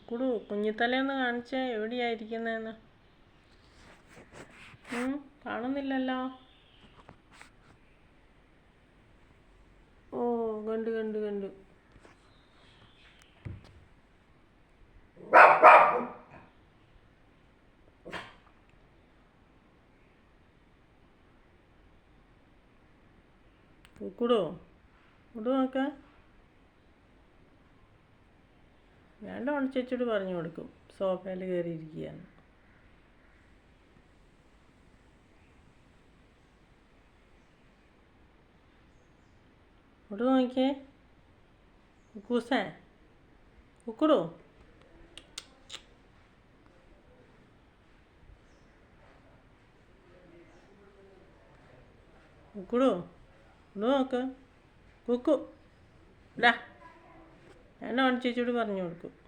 കുടു കുഞ്ഞിത്തലേന്ന് കാണിച്ചേ എവിടെയായിരിക്കുന്നതെന്ന്. കാണുന്നില്ലല്ലോ. ഓ, കണ്ടു കണ്ടു കണ്ടു. കുടു കുടു നോക്ക. ഞാൻ ഡോൺ ചേച്ചിയോട് പറഞ്ഞു കൊടുക്കും സോഫയിൽ കയറിയിരിക്കുകയാണ്. കുടു നോക്കിയേ. കുക്കൂസേ, കുക്കുടു. കുക്കുടു കുടു നോക്ക്. കുക്കു ഇടാ. ഞാൻ ഡോൺ ചേച്ചിയോട് പറഞ്ഞു കൊടുക്കും.